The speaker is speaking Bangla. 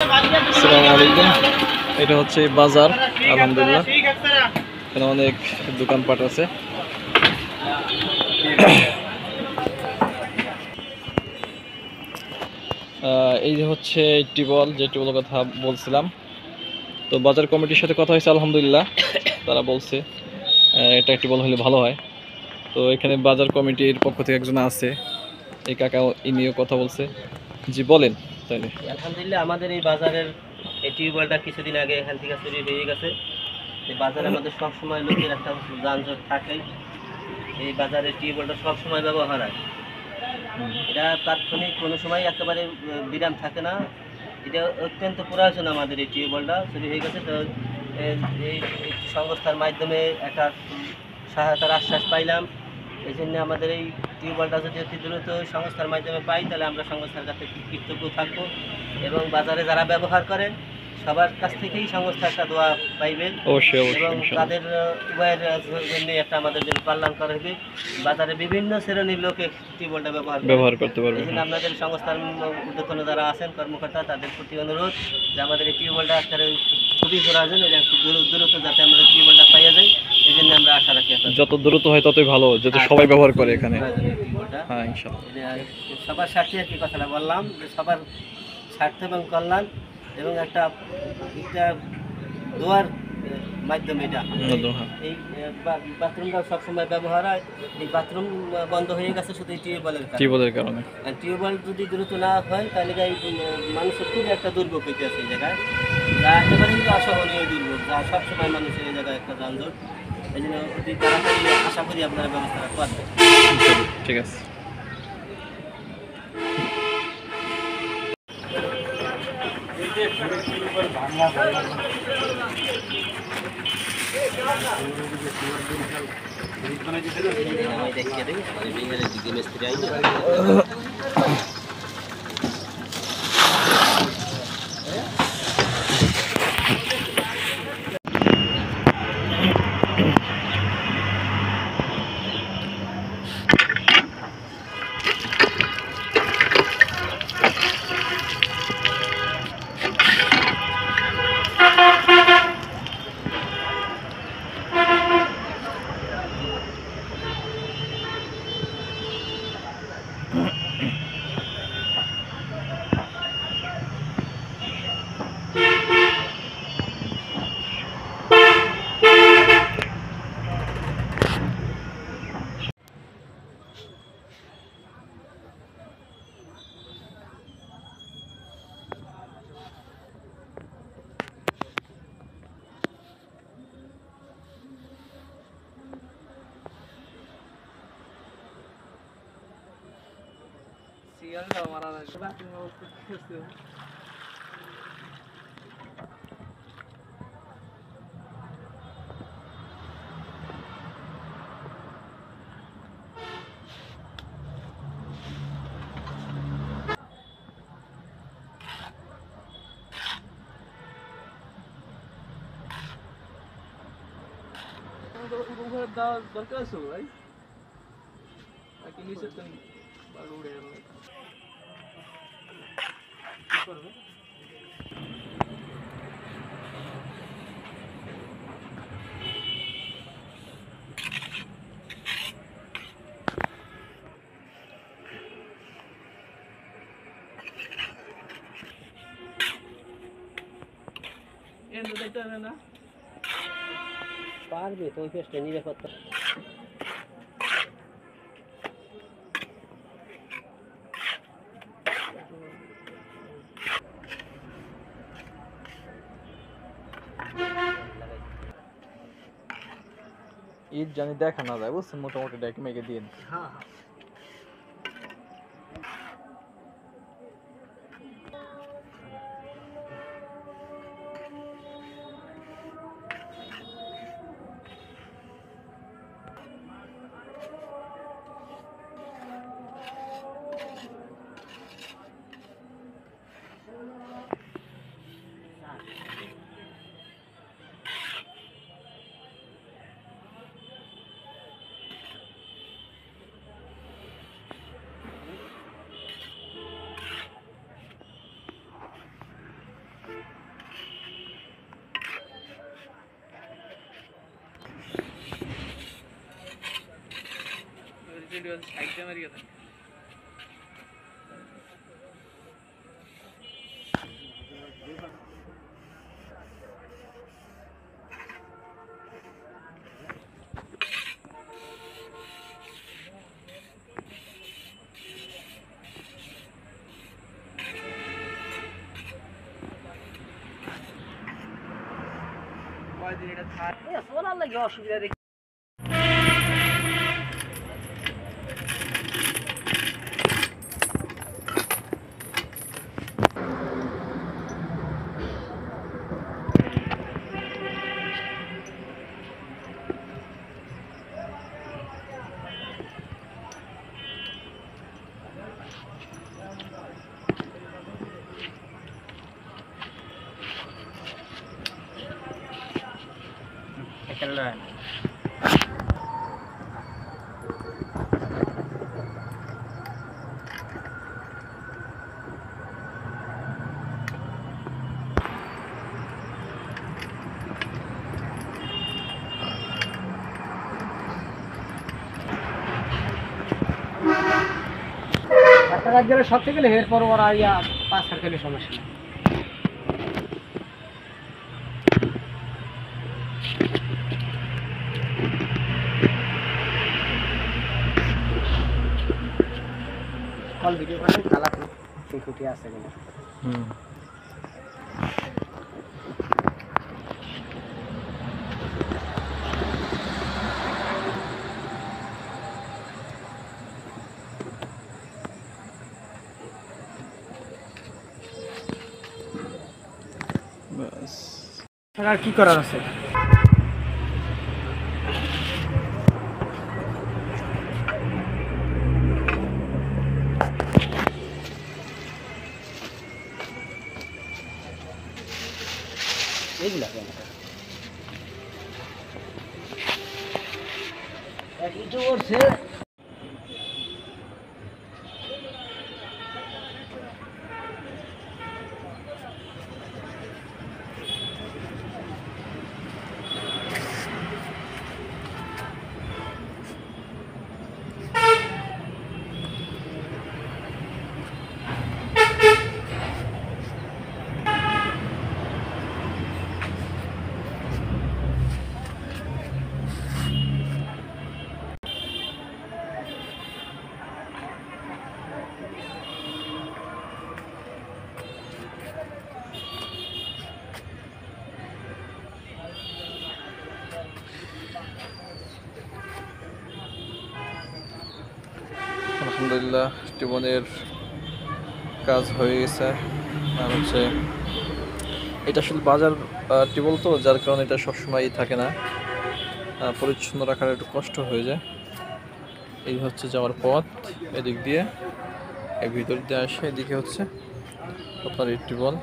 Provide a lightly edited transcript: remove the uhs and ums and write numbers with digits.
আসসালামু আলাইকুম। এটা হচ্ছে বাজার। আলহামদুলিল্লাহ এখানে অনেক দোকানপাট আছে। এই যে হচ্ছে টিউবওয়েল, যে টিউবওয়েলের কথা বলছিলাম। তো বাজার কমিটির সাথে কথা হয়েছে, আলহামদুলিল্লাহ তারা বলছে এটা টিউবওয়েল হলে ভালো হয়। তো এখানে বাজার কমিটির পক্ষ থেকে একজন আছে, এই কাকা, ইনিও কথা বলছে। জি বলেন তাইলে। আলহামদুলিল্লাহ আমাদের এই বাজারের এই টিউবওয়েলটা কিছুদিন আগে এখান থেকে চুরি হয়ে গেছে। এই বাজারে আমাদের সবসময় লোকের একটা যানজট থাকেই। এই বাজারের টিউবওয়েলটা সবসময় ব্যবহার হয়, এটা তাৎক্ষণিক কোনো সময় একেবারে বিরাম থাকে না। এটা অত্যন্ত প্রয়োজন, আমাদের এই টিউবওয়েলটা চুরি হয়ে গেছে। তো এই সংস্থার মাধ্যমে একটা সহায়তার আশ্বাস পাইলাম। এই জন্য আমাদের এই টিউবওয়েলটা যদি অতি দ্রুত সংস্থার মাধ্যমে পাই, তাহলে আমরা সংস্থার কাছে কৃতজ্ঞ থাকবো এবং বাজারে যারা ব্যবহার করে সবার কাছ থেকেই সংস্থা একটা দোয়া পাইবেন এবং তাদের উভয়ের জন্য একটা আমাদের জন্য কল্যাণ করা হবে। বাজারে বিভিন্ন শ্রেণীর লোকে টিউবওয়েলটা ব্যবহার করতে পারবে। এই জন্য আপনাদের সংস্থার ঊর্ধ্বতন যারা আছেন কর্মকর্তা, তাদের প্রতি অনুরোধ যে আমাদের এই টিউবওয়েলটা আজকের খুবই প্রয়োজন, এটা একটু দ্রুত যাতে আমাদের টিউবওয়েলটা পাইয়া যায়, এই জন্য আমরা আশা রাখি। যত দ্রুত হয় ততই ভালো, যাতে সবাই ব্যবহার করে এখানে। হ্যাঁ, ইনশাআল্লাহ সবার স্বার্থে আর কি কথাটা বললাম, যে সবার স্বার্থ এবং কল্যাণ এবং একটা দোয়ার মাধ্যমে এটা এই বাথরুমটা সবসময় ব্যবহার হয়। এই বাথরুম বন্ধ হয়ে গেছে শুধু এই টিউবওয়েলের কারণে। টিউবওয়েল যদি দ্রুত না হয় তাহলে মানুষের খুব একটা দুর্ভোগ হইতে আছে এই জায়গায়, যা একেবারে কিন্তু অসহনীয় দুর্ভোগ, যা সবসময় মানুষের এই জায়গায় একটা যানজট। এই জন্য অতি তাড়াতাড়ি আশা করি আপনারা ব্যবস্থাটা করবেন। ঠিক আছে। দরকার আছে ভাই, নিচে উড়ে করবে। না পারবে তো ওই পেস্টে নিরাপত্তা। ঈদ জানি দেখা না যায়, বুঝছেন, মোটামুটি ডেকে মেকে দিয়ে। হ্যাঁ টিউবওয়েল সাইড দিয়ে মারিয়ে থাকে। কয়দিন এটা থাক সোনার লাগে অসুবিধা দেখি। একটা কাজ গেলে সব থেকে হের পর ওরা ইয়া 5 গেলে সমস্যা নেই। কল ভিডিও করে কালা সিকিউরিটি আছে কিনা। ব্যাস আর কি করার আছে? এইগুলা কেন একটু করছে আলহামদুলিল্লাহ টিউবওয়েলের কাজ হয়ে গেছে। আর হচ্ছে এটা আসলে বাজার টিউবওয়েল তো, যার কারণে এটা সবসময় থাকে না, পরিচ্ছন্ন রাখার একটু কষ্ট হয়ে যায়। এই হচ্ছে যাওয়ার পথ, এদিক দিয়ে এই ভিতর দিয়ে আসে, এদিকে হচ্ছে আপনার এই টিউবওয়েল।